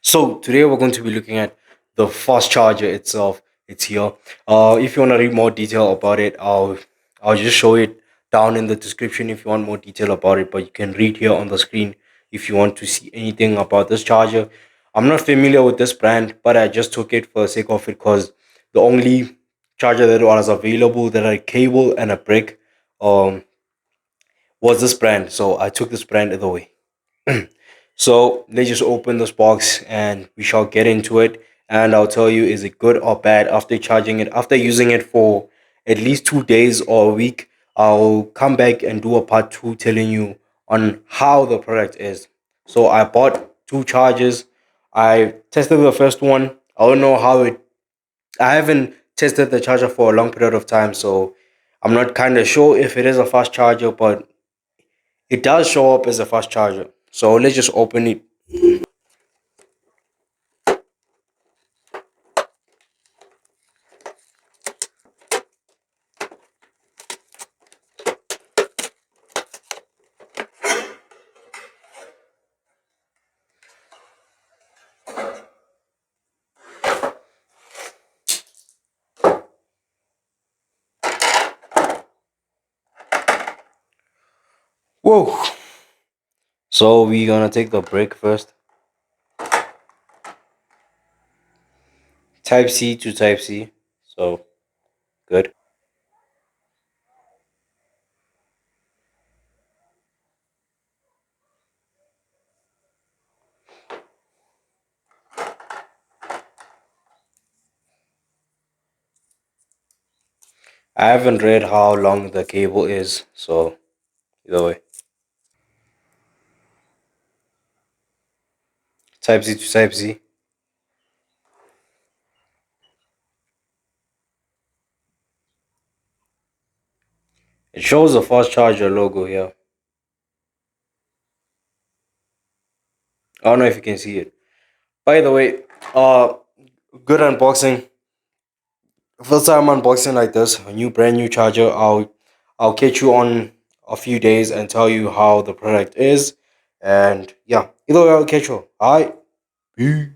So today we're going to be looking at the fast charger itself. It's here. If you want to read more detail about it, I'll just show it down in the description if you want more detail about it. But you can read here on the screen if you want to see anything about this charger. I'm not familiar with this brand, but I just took it for the sake of it because the only charger that was available that had a cable and a brick um was this brand. So I took this brand either way. So let's just open this box and we shall get into it. And I'll tell you, is it good or bad after charging it? After using it for at least 2 days or a week, I'll come back and do a part two telling you on how the product is. So I bought two chargers. I tested the first one. I don't know how it. I haven't tested the charger for a long period of time, so I'm not kind of sure if it is a fast charger, but it does show up as a fast charger. So let's just open it. Whoa. So we're gonna take the break first. Type C to Type C. So good. I haven't read how long the cable is, so either way. Type C to Type C. It shows the fast charger logo here. I don't know if you can see it. By the way, uh good unboxing. First time unboxing like this, a new brand new charger. I'll catch you on a few days and tell you how the product is. And yeah, either way I'll catch you. Alright. Peace.